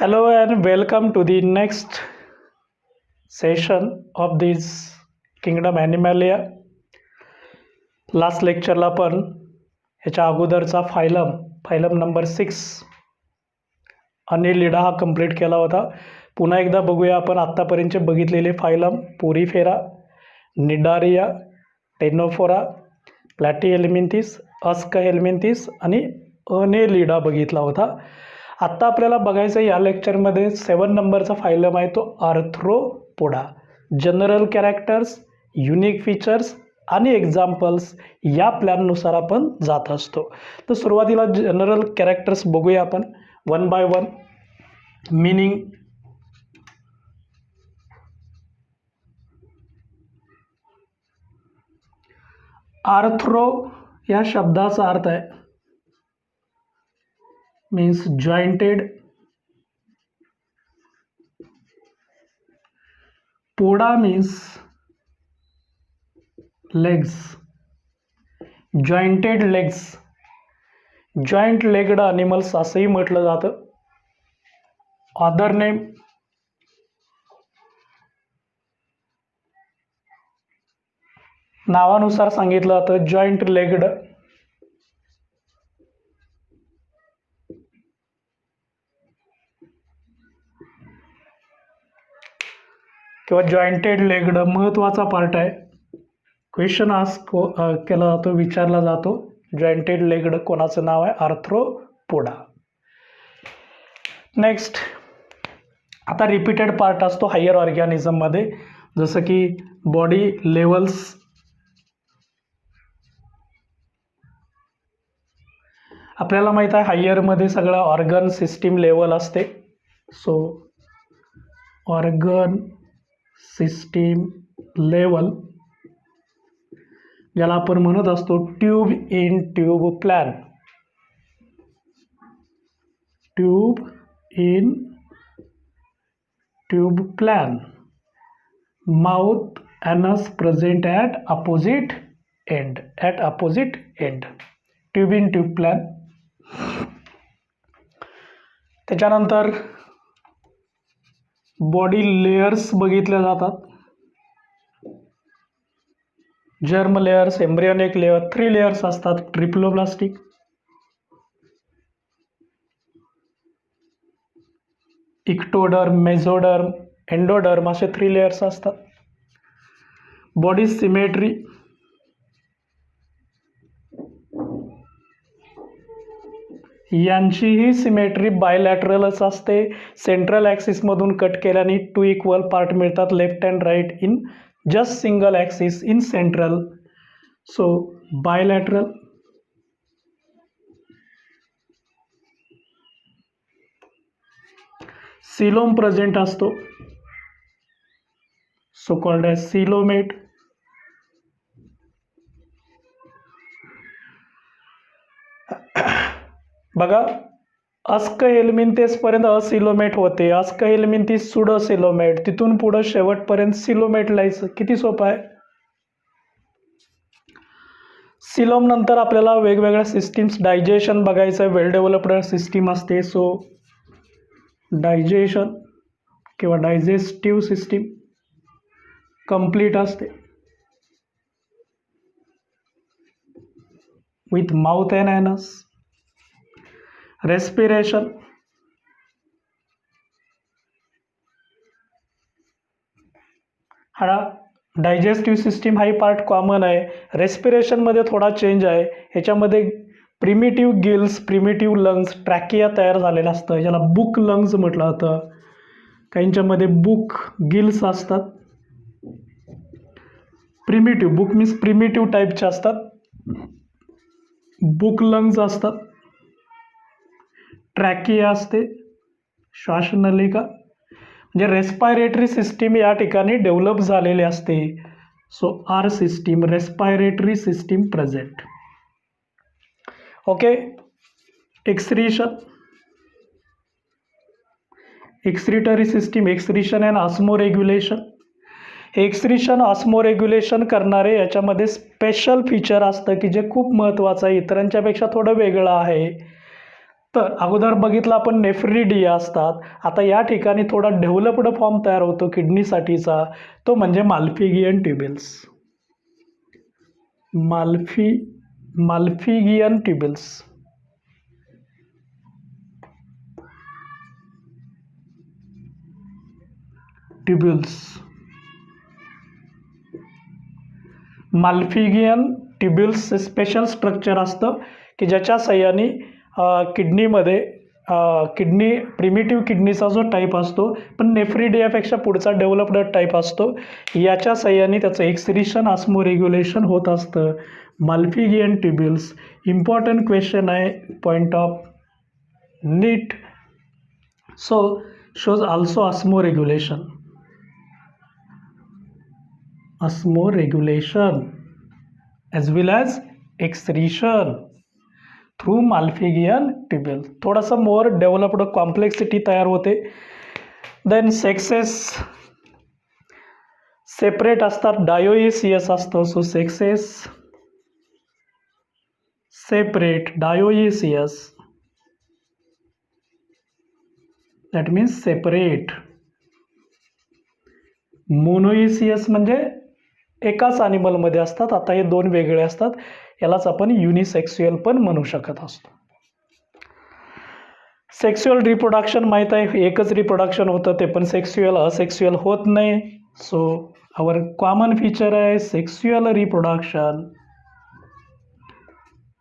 Hello and welcome to the next session of this Kingdom Animalia. Last लेक्चरला पण ह्याच्या अगोदरचा फायलम नंबर 6 अनिलिडा हा कंप्लीट केला होता. पुन्हा एकदा बघूया आपण आत्तापर्यंतचे बघितलेले फायलम पोरीफेरा, निडारिया, टेनोफोरा, प्लॅटीहेल्मिंथिस, अस्कहेल्मिंथिस आणि अनेलिडा बघितला होता. आत्ता आपल्याला बघायचं या लेक्चरमध्ये 7 नंबरचा फायलम आहे तो arthropoda. General characters, unique features आणि एक्झाम्पल्स या प्लॅननुसार आपण जात असतो. तर सुरुवातीला जनरल कॅरेक्टर्स बघूया आपण one by one. Meaning, arthro या शब्दाचा अर्थ आहे मीन्स जॉइंटेड. पोडा means legs, jointed legs, joint legged animals असंही म्हटलं जातं. अदर नेम, नावानुसार सांगितलं जातं जॉइंट लेग्ड. किंवा जॉइंटेड लेग्ड महत्त्वाचा पार्ट आहे. क्वेश्चन आस्क केला जातो, विचारला जातो जॉइंटेड लेग्ड कोणाचं नाव आहे? आर्थ्रोपोडा. नेक्स्ट, आता रिपीटेड पार्ट असतो हायर ऑर्गॅनिझममध्ये, जसं की बॉडी लेवल्स. आपल्याला माहीत आहे हायरमध्ये सगळं ऑर्गन सिस्टीम लेवल असते. सो ऑर्गन सिस्टीम लेवल ज्याला आपण म्हणत असतो tube in tube plan. Tube in tube plan. Mouth anus present at opposite end. At opposite end. Tube in tube plan. त्याच्यानंतर बॉडी लेयर्स बघितल्या जातात. Germ layers, embryonic layer, 3 layers असतात. Triploblastic, ectoderm, mesoderm, endoderm असे 3 layers असतात. Body symmetry, यांचीही symmetry बायलॅटरलच असते. Central ॲक्सिसमधून कट केल्याने 2 इक्वल पार्ट मिळतात, left and right in just single axis in central. So bilateral. Coelom present असतो, सो कॉल्ड ॲज सिलोमेट. बघा, अस्कहेल्मिंथिस पर्यंत असिलोमेट होते, अस्कहेल्मिंथिस सुडोसिलोमेट, तिथून पुढं शेवटपर्यंत सिलोमेट लायचं. किती सोपं आहे. सिलोम नंतर आपल्याला वेगवेगळ्या सिस्टीम्स, डायजेशन बघायचं आहे. वेल डेव्हलप्ड सिस्टीम असते. सो डायजेशन किंवा डायजेस्टिव्ह सिस्टीम कंप्लीट असते with mouth and anus. Respiration, हा डायजेस्टिव्ह सिस्टीम हाही पार्ट कॉमन आहे. रेस्पिरेशनमध्ये थोडा चेंज आहे. ह्याच्यामध्ये primitive gills, primitive lungs, trachea तयार झालेलं असतं, ज्याला बुक लंग्स म्हटलं जातं. काहींच्यामध्ये बुक गिल्स असतात. प्रिमिटिव्ह, बुक मीन्स प्रिमिटिव्ह टाईपचे असतात. बुक लंग्स असतात. ट्रॅकिया असते, श्वासनलिका. म्हणजे रेस्पायरेटरी सिस्टीम या ठिकाणी डेव्हलप झालेली असते. So are system, respiratory system present. Okay. Excretion, excretory system, excretion and osmoregulation. हे एक्सक्रीशन ऑस्मोरेग्युलेशन करणारे याच्यामध्ये स्पेशल फीचर असतं की जे खूप महत्त्वाचं आहे, इतरांच्यापेक्षा थोडं वेगळं आहे. तर अगोदर बघितलं आपण नेफ्रिडिया असतात. आता या ठिकाणी थोडा डेव्हलप्ड फॉर्म तयार होतो किडनीसाठीचा, तो म्हणजे माल्फिगियन ट्युबेल्स. माल्फिगियन ट्युबेल्स. माल्फिगियन ट्युब्युल्स स्पेशल स्ट्रक्चर असतं की ज्याच्या साह्याने किडनीमध्ये किडनी प्रिमिटिव्ह किडनीचा जो टाईप असतो पण नेफ्रिडियापेक्षा पुढचा डेव्हलप्ड टाईप असतो, याच्या साह्याने त्याचं एक्सक्रिशन ऑस्मोरेग्युलेशन होत असतं. माल्फिगियन ट्युब्युल्स इम्पॉर्टंट क्वेश्चन आहे, point of NEET. So shows also osmoregulation as well as excretion through Malpighian tubule. थोडासा मोर डेव्हलप्ड कॉम्प्लेक्सिटी तयार होते. देन सेक्सेस सेपरेट असतात, डायोइसियस असतो. So sexes separate, dioecious that means separate. Monoecious म्हणजे एकाच ॲनिमलमध्ये असतात. आता हे दोन वेगळे असतात, यालाच आपण युनिसेक्स्युअल पण म्हणू शकत असतो. सेक्स्युअल रिप्रोडक्शन माहीत आहे, एकच रिप्रोडक्शन होतं, ते पण सेक्स्युअल असेक्स्युअल होत नाही. सो आवर कॉमन फीचर आहे sexual reproduction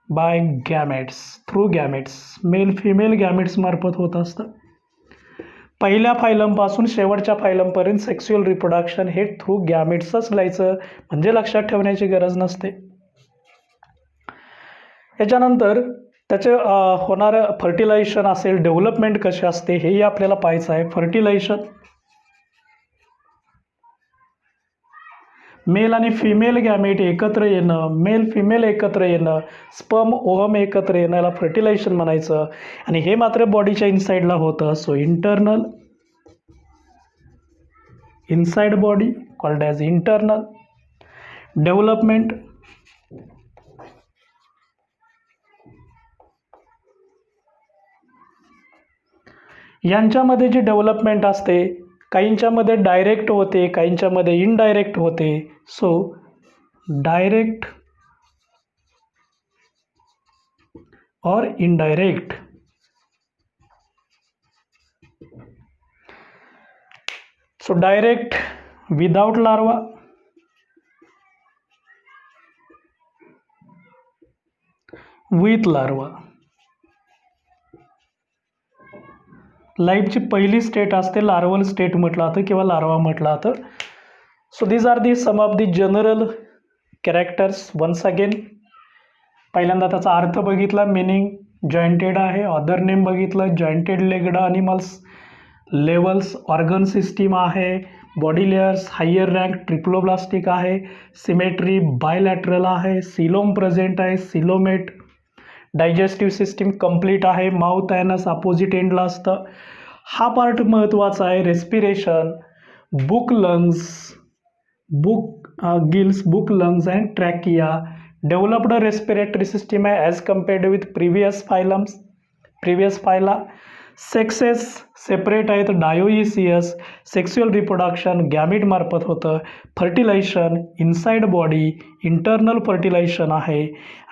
by gametes, through gametes, male female gametes मार्फत होत असतं. पहिल्या फायलमपासून शेवटच्या फायलमपर्यंत सेक्स्युअल रिप्रोडक्शन हे थ्रू गॅमेट्सच लिहायचं, म्हणजे लक्षात ठेवण्याची गरज नसते. याच्यानंतर त्याचे होणारं फर्टिलायझेशन असेल, डेव्हलपमेंट कशी असते हेही आपल्याला पाहायचं आहे. फर्टिलायझेशन मेल आणि फिमेल गॅमेट एकत्र येणं, मेल फिमेल एकत्र येणं, स्पर्म ओव्हम एकत्र येणं, याला फर्टिलायझेशन म्हणायचं. आणि हे मात्र बॉडीच्या इनसाईडला होतं. So internal, inside body called as internal. Development यांच्यामध्ये जी डेव्हलपमेंट असते, काहींच्यामध्ये डायरेक्ट होते, काहींच्यामध्ये इनडायरेक्ट होते. सो डायरेक्ट और indirect. So direct without larva, with larva. लाईफची पहिली स्टेट असते लार्वल स्टेट म्हटलं जातं किंवा लार्वा म्हटलं जातं. So these are the some of the general characters. Once again पहिल्यांदा त्याचा अर्थ बघितला, मिनिंग जॉईंटेड आहे. ऑदर नेम बघितलं, jointed legged animals. Levels, organ system आहे. Body layers, higher rank triploblastic आहे. सिमेट्री बायलॅटरल आहे. सिलोम प्रेझेंट आहे, सिलोमेट. डायजेस्टिव्ह सिस्टीम कंप्लीट आहे. माउथ ॲनस अपोजिट एंडला असतं. हा पार्ट महत्त्वाचा आहे. Respiration, book lungs, gills, book lungs and trachea. Developed respiratory system आहे as compared with previous phyla. Sexes separate आहेत, डायोइसियस. सेक्स्युअल रिप्रोडक्शन गॅमिट मार्फत होतं. Fertilisation inside body, internal fertilisation आहे.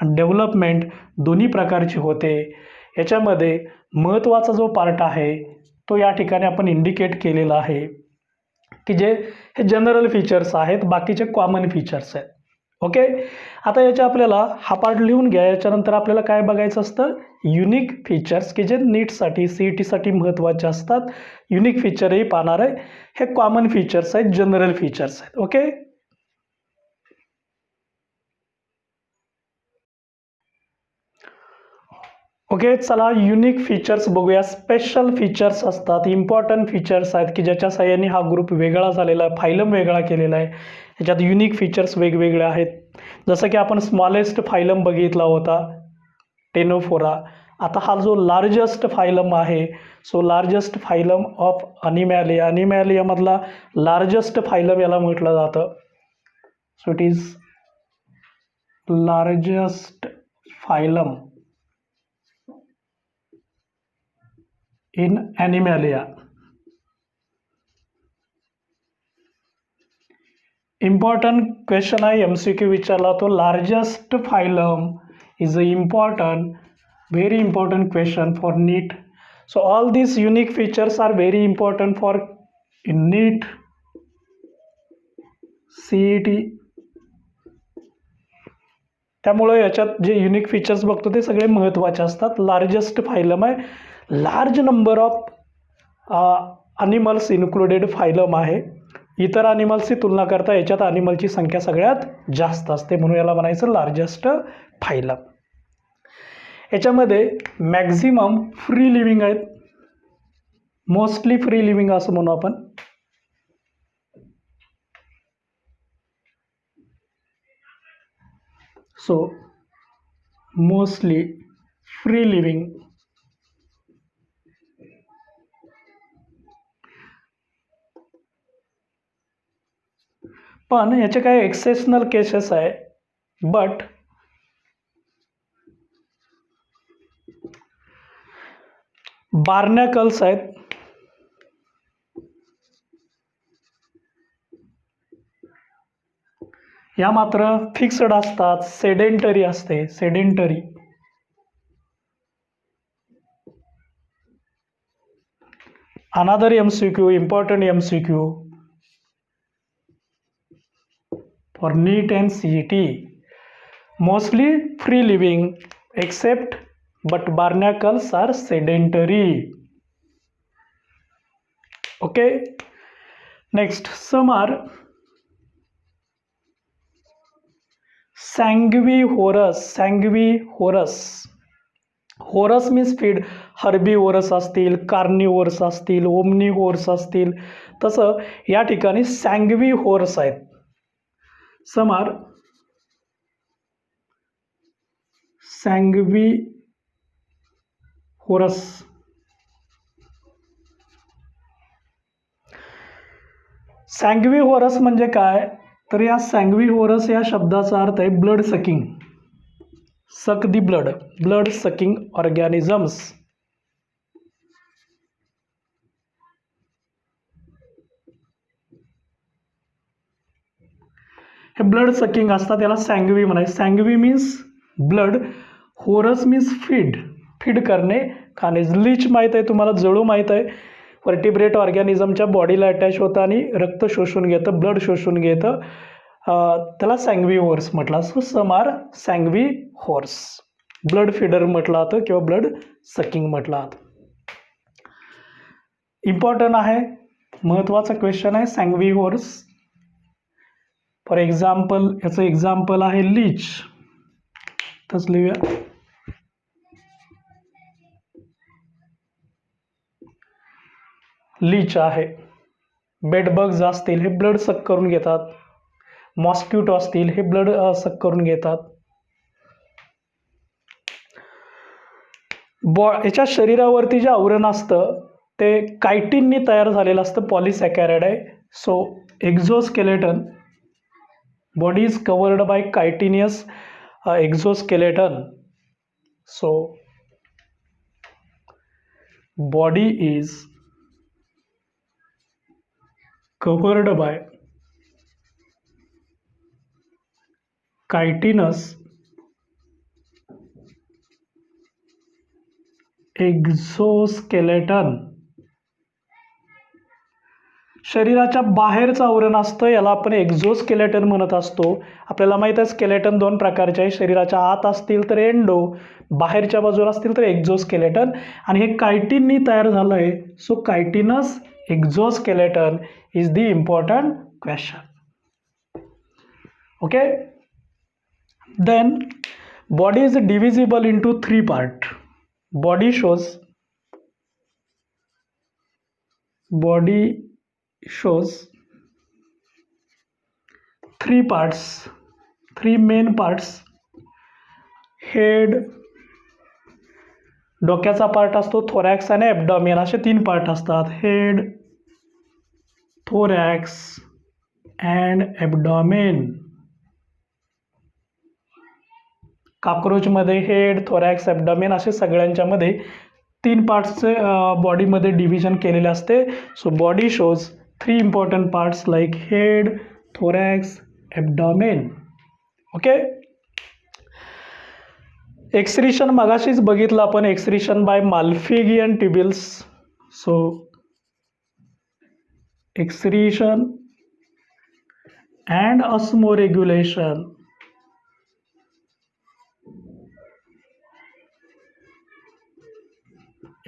आणि डेव्हलपमेंट दोन्ही प्रकारची होते. याच्यामध्ये महत्त्वाचा जो पार्ट आहे तो या ठिकाणी आपण इंडिकेट केलेला आहे की जे हे जनरल फीचर्स आहेत, बाकीचे कॉमन फीचर्स आहेत. ओके, आता याच्या आपल्याला हा पार्ट लिहून घ्या. याच्यानंतर आपल्याला काय बघायचं असतं, युनिक फीचर्स की जे नीटसाठी CETसाठी महत्त्वाचे असतात. युनिक फीचरही पाहणार आहे. हे कॉमन फीचर्स आहेत, जनरल फीचर्स आहेत. ओके, ओके चला युनिक फीचर्स बघूया. स्पेशल फीचर्स असतात, इम्पॉर्टंट फीचर्स आहेत की ज्याच्या साहाय्याने हा ग्रुप वेगळा झालेला आहे, फायलम वेगळा केलेला आहे. याच्यात युनिक फीचर्स वेगवेगळे आहेत. जसं की आपण स्मॉलेस्ट फायलम बघितला होता टेनोफोरा. आता हा जो लार्जेस्ट फायलम आहे, so largest phylum of Animalia, अनिमॅलियामधला लार्जेस्ट फायलम याला म्हटलं जातं. So it is largest phylum in Animalia. Important question आहे, MCQ विचारला तो. Largest phylum is a important, very important question for NEET. So all these unique features are very important for NEET, CET. त्यामुळे याच्यात जे unique features बघतो ते सगळे महत्त्वाचे असतात. लार्जेस्ट फायलम आहे, large number of animals included phylum आहे. इतर अनिमल्सची तुलना करता याच्यात अनिमलची संख्या सगळ्यात जास्त असते, म्हणून याला म्हणायचं लार्जेस्ट फायलम. याच्यामध्ये मॅक्झिमम फ्री लिव्हिंग आहेत, मोस्टली फ्री लिव्हिंग असं म्हणू आपण. So mostly free living. पण याचे काही एक्सेप्शनल केसेस आहे. बट बार्नॅकल्स आहेत, या मात्र फिक्स्ड असतात, सेडेंटरी असते, sedentary. Another MCQ, important MCQ for NEET and CET. Mostly free living except but barnacles are sedentary. Okay, next, some are sanguivorous. Sanguivorous, horus means feed. Herbivorous असतील, carnivorous असतील, omnivorous असतील, तसं या ठिकाणी सॅंग्विहोरस आहेत. Some are सॅंग्विहोरस. सॅंग्विहोरस म्हणजे काय, तर या सॅंग्विहोरस या शब्दाचा अर्थ आहे blood sucking, suck the blood, blood sucking organisms. हे ब्लड सकिंग असतात, याला सॅंग्वी म्हणायचं. Sangui means blood, vorous means feed, feed करणे, खाणे. लीच माहीत आहे तुम्हाला, जळू माहीत आहे, वर्टिब्रेट ऑर्गॅनिझमच्या बॉडीला अटॅच होतं आणि रक्त शोषून घेतं, ब्लड शोषून घेतं, त्याला सॅंग्वी होर्स म्हटलं. So some are sanguivores, blood feeder म्हटलं जातं किंवा ब्लड सकिंग म्हटलं जातं. इम्पॉर्टंट आहे, महत्त्वाचा क्वेश्चन आहे सॅंग्वी होर्स. फॉर एक्झाम्पल, याचं एक्झाम्पल आहे लीच. तसं लिहूया, लीच आहे. बेडबग्स असतील हे ब्लड सक करून घेतात, मॉस्किटो असतील हे ब्लड सक करून घेतात. याच्या शरीरावरती जे आवरण असतं ते कायटिननी तयार झालेलं असतं, पॉलिसॅकॅराइड आहे. So exoskeleton, body is covered by chitinous exoskeleton. So body is covered by chitinous exoskeleton. शरीराच्या बाहेरचं आवरण असतं, याला आपण एक्झोस्केलेटन म्हणत असतो. आपल्याला माहीत आहे स्केलेटन दोन प्रकारचे आहे, शरीराच्या आत असतील तर एंडो, बाहेरच्या बाजूला असतील तर एक्झोस्केलेटन. आणि हे कायटिननी तयार झालं आहे. So chitinous exoskeleton is the important question. Okay, then body is divisible into three parts. Body shows three parts, three main parts. Head, डोक्याचा पार्ट असतो, थोरॅक्स आणि ॲब्डॉमिन असे तीन पार्ट असतात. Head, thorax and abdomen. कॉकरोचमध्ये head, thorax, abdomen असे सगळ्यांच्यामध्ये तीन पार्ट्सचे बॉडीमध्ये डिव्हिजन केलेले असते. So body shows 3 important parts like head, thorax, abdomen. Okay. Excretion मगाशीच बघितलं आपण, excretion by Malpighian tubules. So excretion and osmoregulation.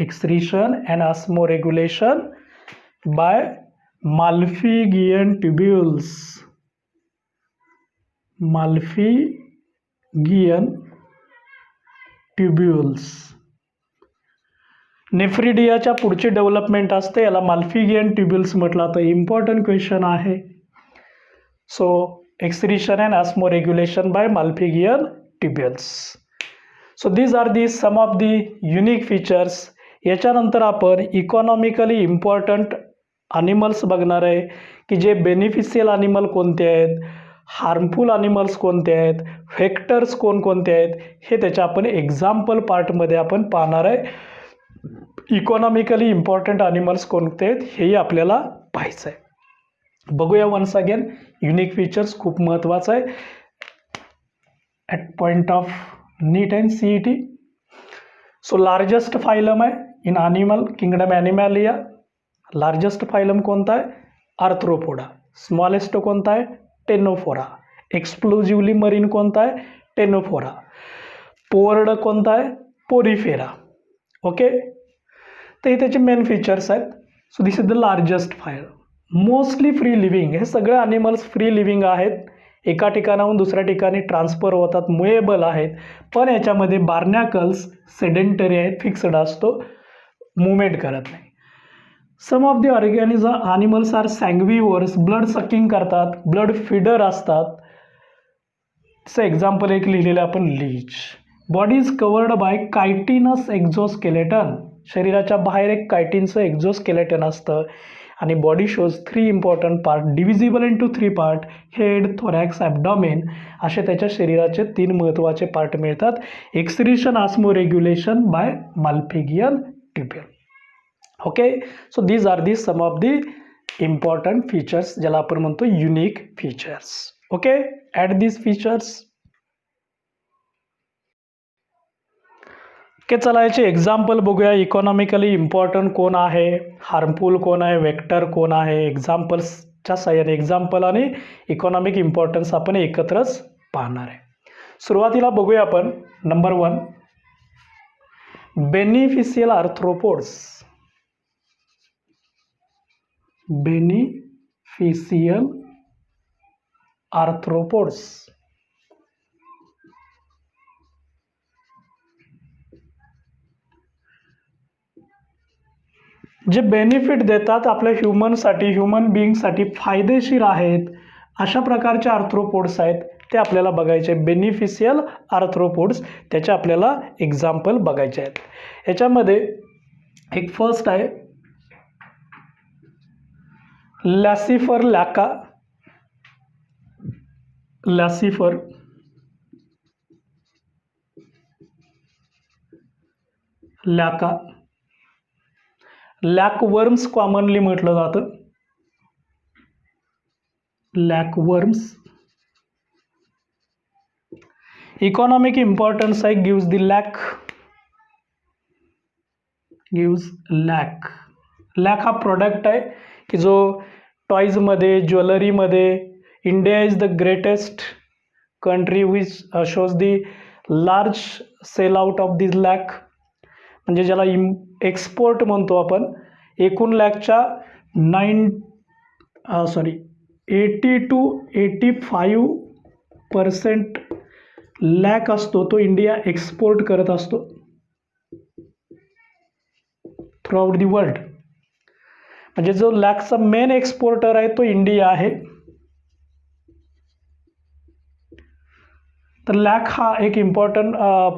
Excretion and osmoregulation by Malpighian tubules. Malpighian tubules. नेफ्रिडियाच्या पुढची डेव्हलपमेंट असते, याला माल्फिगियन ट्युब्युल्स म्हटलं तर इम्पॉर्टंट क्वेश्चन आहे. So excretion and osmoregulation by Malpighian tubules. So these are the some of the unique features. याच्यानंतर आपण economically important animals बघणार आहे की जे बेनिफिशियल ॲनिमल कोणते आहेत, हार्मफुल ॲनिमल्स कोणते आहेत, व्हेक्टर्स कोणकोणते आहेत, हे त्याच्या आपण एक्झाम्पल पार्टमध्ये आपण पाहणार आहे. इकॉनॉमिकली इम्पॉर्टंट ॲनिमल्स कोणते आहेत हेही आपल्याला पाहायचं आहे. बघूया वन्स अगेन. युनिक फीचर्स खूप महत्त्वाचं आहे at point of NEET and CET. So largest phylum आहे in animal kingdom Animalia. Largest phylum कोणता आहे? आर्थ्रोपोडा. स्मॉलेस्ट कोणता आहे? टेनोफोरा. एक्सक्लुझिव्हली मरीन कोणता आहे? टेनोफोरा. पोवर्ड कोणता आहे? पोरीफेरा. ओके. तर हे त्याचे मेन फीचर्स आहेत. So this is the largest phylum. Mostly free living. हे सगळे ॲनिमल्स फ्री लिव्हिंग आहेत, एका ठिकाणाहून दुसऱ्या ठिकाणी ट्रान्सफर होतात, मुएबल आहेत. पण याच्यामध्ये बार्नॅकल्स सेडेंटरी आहेत, फिक्स्ड असतो, मुवमेंट करत नाही. Some of the animals are sanguivores. Blood sucking करतात, ब्लड फिडर असतात. असं एक्झाम्पल एक लिहिलेलं आपण leech. Body is covered by chitinous exoskeleton. शरीराच्या बाहेर एक कायटिनचं एक्झोस्केलेटन असतं. आणि body shows 3 important part divisible into 3 part. Head, thorax, abdomen असे त्याच्या शरीराचे 3 महत्त्वाचे पार्ट मिळतात. Excretion osmoregulation by Malpighian tubule. Okay. So these are the some of the important features ज्याला आपण म्हणतो unique features. Okay. At these features. Okay. चला याचे एक्झाम्पल बघूया. इकॉनॉमिकली इम्पॉर्टंट कोण आहे, हार्मफुल कोण आहे, वेक्टर कोण आहे. एक्झाम्पल्सच्या साहाय्याने एक्झाम्पल आणि इकॉनॉमिक इम्पॉर्टन्स आपण एकत्रच पाहणार आहे. सुरुवातीला बघूया आपण. Number 1 beneficial arthropods. Beneficial arthropods. जे बेनिफिट देतात आपल्या ह्युमन बिईंगसाठी, फायदेशीर आहेत, अशा प्रकारचे आर्थ्रोपोड्स आहेत ते आपल्याला बघायचे. बेनिफिशियल आर्थ्रोपोड्स त्याचे आपल्याला एक्झाम्पल बघायचे आहेत. याच्यामध्ये एक फर्स्ट आहे लॅसिफर लॅका. लॅसिफर लॅका. लॅकवर्म्स कॉमनली म्हटलं जातं. लॅकवर्म्स. इकॉनॉमिक इम्पॉर्टन्स आहे gives the lac. Lac. Lac हा प्रोडक्ट आहे की जो टॉयजमध्ये, ज्वेलरीमध्ये, India is the greatest country which shows the large sale out of this lac. म्हणजे ज्याला एक्सपोर्ट म्हणतो आपण. एकूण लॅकच्या 80 to 85% लॅक असतो तो इंडिया एक्सपोर्ट करत असतो थ्रू आउट दी वर्ल्ड. म्हणजे जो लॅकचा मेन एक्सपोर्टर आहे तो इंडिया आहे. तर लॅक हा एक इम्पॉर्टंट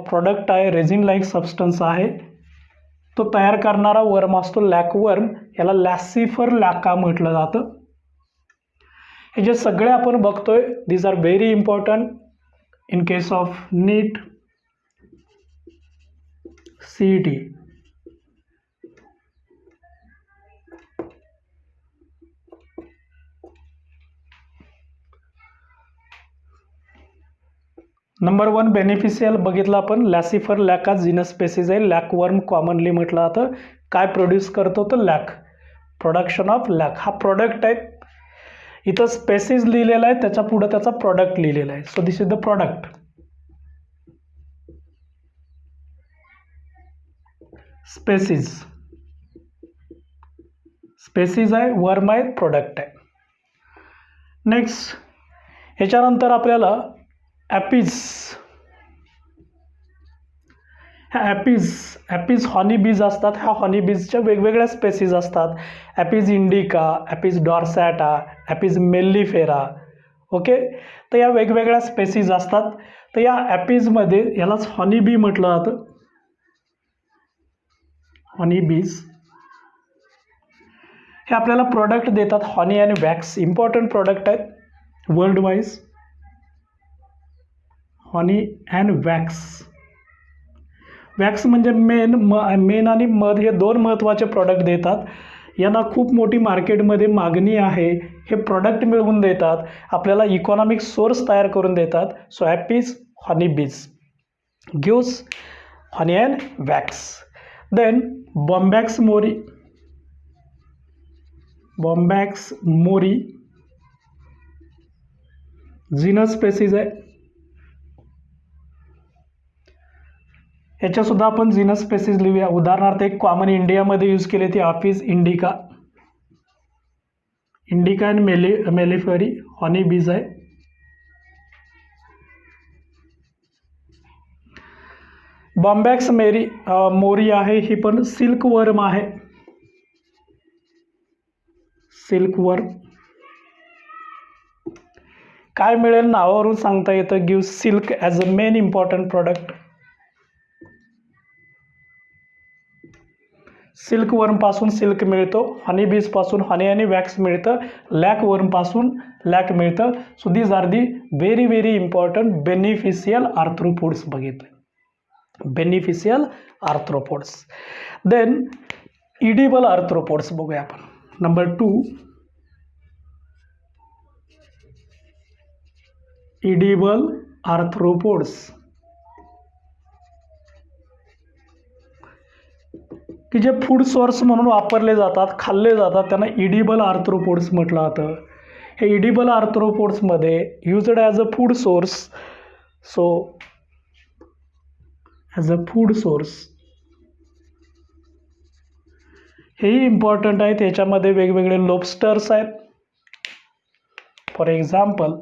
प्रोडक्ट आहे, रेझिन लाईक सबस्टन्स आहे. तो तयार करणारा वर्म असतो लॅकवर्म, याला लॅसिफर लॅका म्हटलं जातं. हे जे सगळे आपण बघतोय these are very important in case of NEET, CET. Number 1 beneficial बघितलं आपण, लॅसिफर लॅक हा जीनस स्पेसिस आहे. लॅकवर्म कॉमनली म्हटलं जातं. काय प्रोड्यूस करतो तर लॅक, प्रोडक्शन ऑफ लॅक हा प्रोडक्ट आहे. इथं स्पेसिस लिहिलेला आहे, त्याच्या पुढे त्याचा प्रॉडक्ट लिहिलेला आहे. So this is the product. Species, species आहे, वर्म आहे, प्रोडक्ट आहे. नेक्स्ट ह्याच्यानंतर आपल्याला ॲपीज, ह्या ॲपीज हॉनी बीज असतात. ह्या हॉनी बीजच्या वेगवेगळ्या स्पेसीज असतात. ॲपीज इंडिका, ॲपीज डॉर्सॅटा, ॲपीज मेल्लीफेरा. ओके, तर या वेगवेगळ्या स्पेसीज असतात. तर या ॲपीजमध्ये यालाच हॉनी बी म्हटलं जातं. हॉनी बीज हे आपल्याला प्रोडक्ट देतात, हॉनी आणि वॅक्स. इम्पॉर्टंट प्रोडक्ट आहेत world wise. Horny and wax. Wax म्हणजे मेन आणि मध हे दोन महत्त्वाचे प्रॉडक्ट देतात. यांना खूप मोठी मार्केटमध्ये मागणी आहे. हे प्रॉडक्ट मिळवून देतात, आपल्याला इकॉनॉमिक सोर्स तयार करून देतात. So Apis honey bees gives honey and wax. Then Bombyx mori, Bombyx mori genus species आहे. याच्यासुद्धा आपण जीनस स्पेसिस लिहूया. उदाहरणार्थ एक कॉमन इंडियामध्ये यूज केली ती ॲपीज इंडिका, इंडिका अँड मेलिफेरी हॉनी बीज आहे. बॉम्बॅक्स मोरी आहे, ही पण सिल्क वर्म आहे. सिल्क वर्म काय मिळेल नावावरून सांगता येतं. Give silk as a main important product. Silk वर्मपासून सिल्क मिळतो, हनी बीजपासून हनी आणि वॅक्स मिळतं, लॅक वर्मपासून लॅक मिळतं. So these are the very very important beneficial arthropods बघितले. Beneficial arthropods. Then edible arthropods बघूया आपण. नंबर 2 इडिबल आर्थ्रोपोड्स, की जे फूड सोर्स म्हणून वापरले जातात, खाल्ले जातात, त्यांना इडिबल आर्थ्रोपोड्स म्हटलं जातं. हे इडिबल आर्थ्रोपोड्समध्ये used as a food source. So as a food source हेही इम्पॉर्टंट आहे. त्याच्यामध्ये वेगवेगळे लोबस्टर्स आहेत. For example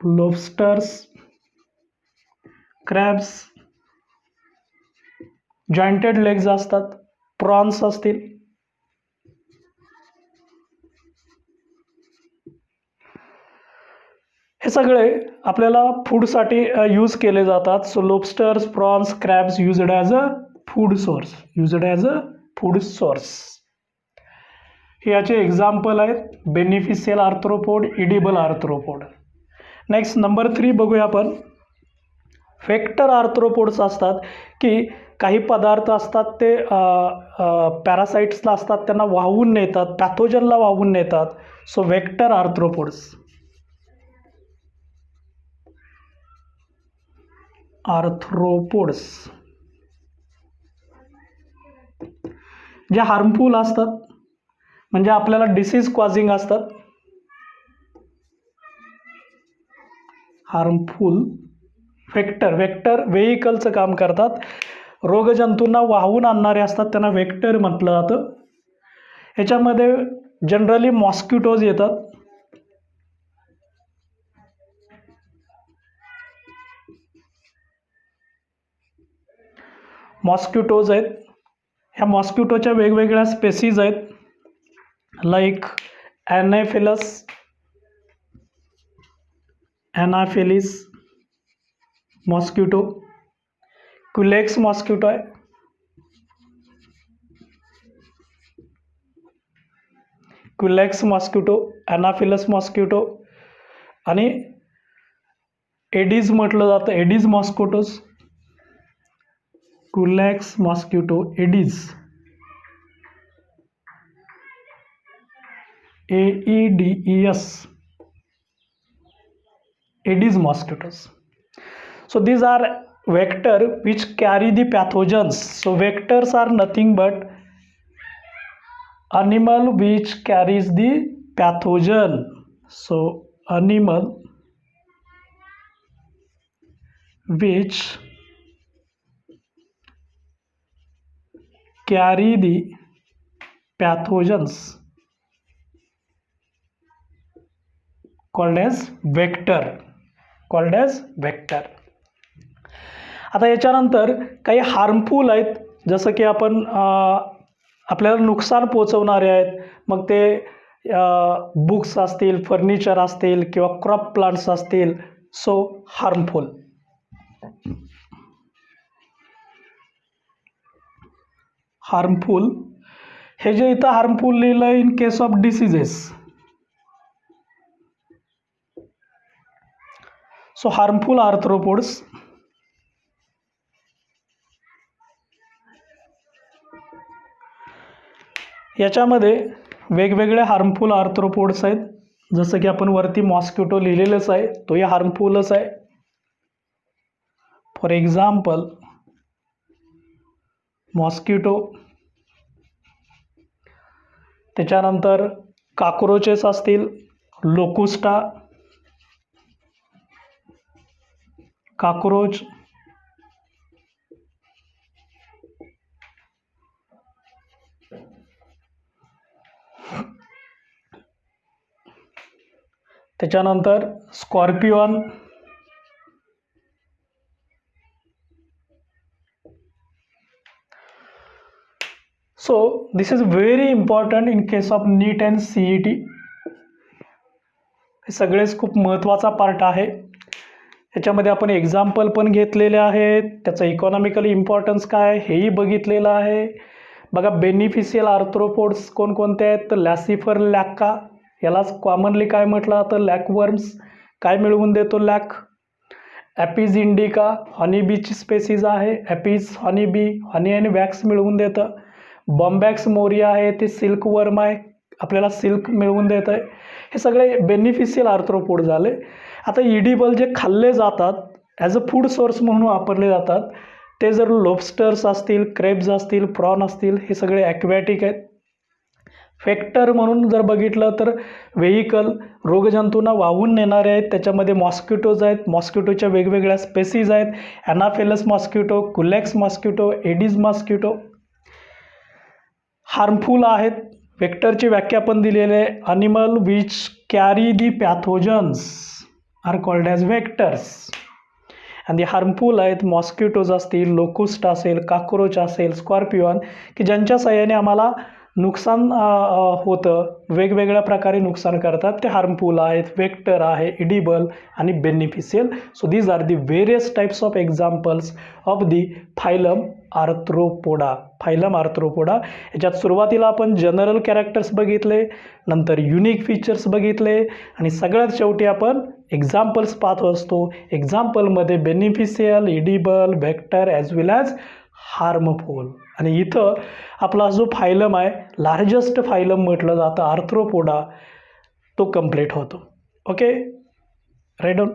lobsters, crabs, jointed legs असतात, प्रॉन्स असतील. हे सगळे आपल्याला फूडसाठी यूज केले जातात. So lobsters, prawns, crabs used as a food source, used as a food source. हे याचे एक्झाम्पल आहेत. Beneficial arthropod, edible arthropod. Next number 3 बघूया आपण. वेक्टर आर्थ्रोपोड्स असतात, की काही पदार्थ असतात ते पॅरासाइट्सला असतात, त्यांना वाहून नेतात, पॅथोजनला वाहून नेतात. So vector arthropods. आर्थ्रोपोड्स जे हार्मफुल असतात, म्हणजे आपल्याला डिसीज कॉझिंग असतात. हार्मफुल वेक्टर व्हेइकलचं काम करतात. रोगजंतूंना वाहून आणणारे असतात, त्यांना वेक्टर म्हटलं जातं. ह्याच्यामध्ये जनरली मॉस्किटोज येतात. मॉस्किटोज आहेत. ह्या मॉस्किटोच्या वेगवेगळ्या स्पेसीज आहेत. Like Anopheles mosquito, Culex mosquito आहे, क्युलेक्स मॉस्किटो, ॲनाफिलस मॉस्किटो आणि एडीज म्हटलं जातं, Aedes mosquitoes. Culex mosquito, Aedes, AEDES. Aedes mosquitoes. So these are vector which carry the pathogens. So vectors are nothing but animal which carries the pathogen. So animal which carry the pathogens called as vector. आता याच्यानंतर काही harmful आहेत, जसं की आपण आपल्याला नुकसान पोचवणारे आहेत, मग ते बुक्स असतील, फर्निचर असतील किंवा क्रॉप प्लांट्स असतील. सो हार्मफुल हे जे इथं हार्मफुल लिहिलं in case of diseases. So harmful arthropods याच्यामध्ये वेगवेगळे हार्मफुल आर्थ्रोपोड्स आहेत, जसं की आपण वरती मॉस्किटो लिहिलेलंच आहे, तोही हार्मफुलच आहे. फॉर एक्झाम्पल मॉस्किटो, त्याच्यानंतर कॉकरोचेस असतील, लोकुस्टा, कॉकरोच, त्याच्यानंतर scorpion, so this is very important in case of NEET and CET. हे सगळेच खूप महत्त्वाचा पार्ट आहे. याच्यामध्ये आपण एक्झाम्पल पण घेतलेले आहेत, त्याचं इकॉनॉमिकली इम्पॉर्टन्स काय हेही बघितलेलं आहे. बघा बेनिफिशियल आर्थ्रोपोड्स कोणकोणते आहेत, तर लॅसिफर लॅक्का, यालाच कॉमनली काय म्हटलं तर लॅकवर्म्स. काय मिळवून देतो लॅक. ॲपीज इंडिका हनीबीची स्पेसीज आहे, ॲपीज हनीबी, हनी आणि वॅक्स मिळवून देतं. बॉम्बॅक्स मोरिया आहे, ते सिल्क वर्म आहे, आपल्याला सिल्क मिळवून देतं आहे. हे सगळे बेनिफिशियल आर्थ्रोपोड झाले. आता इडिबल जे खाल्ले जातात ॲज अ फूड सोर्स म्हणून वापरले जातात, ते जर लोबस्टर्स असतील, क्रेब्स असतील, प्रॉन असतील, हे सगळे ॲक्वॅटिक आहेत. वेक्टर म्हणून जर बघितलं तर व्हेइकल, रोगजंतूंना वाहून नेणारे आहेत, त्याच्यामध्ये मॉस्किटोज आहेत, मॉस्किटोच्या वेगवेगळ्या स्पेसीज आहेत, Anopheles mosquito, Culex mosquito, Aedes mosquito. Harmful आहेत, वेक्टरची व्याख्या पण दिलेली आहे, animal which carry the pathogens are called as vectors. आणि हार्मफुल आहेत, मॉस्किटोज असतील, लोकुस्ट असेल, कॉकरोच असेल, स्कॉर्पियन, की ज्यांच्या सहाय्याने आम्हाला नुकसान होतं, वेगवेगळ्या प्रकारे नुकसान करतात, ते हार्मफुल आहेत. वेक्टर आहे, इडिबल आणि beneficial. So these are the various types of examples of the phylum arthropoda. याच्यात सुरुवातीला आपण जनरल कॅरेक्टर्स बघितले, नंतर युनिक फीचर्स बघितले, आणि सगळ्यात शेवटी आपण एक्झाम्पल्स पाहत असतो. एक्झाम्पलमध्ये बेनिफिशियल, इडिबल, वेक्टर ॲज वेल ॲज हार्मफुल. आणि इथं आपला जो फायलम आहे, लार्जेस्ट फायलम म्हटलं जातं आर्थ्रोपोडा, तो कंप्लीट होतो. Okay, right on.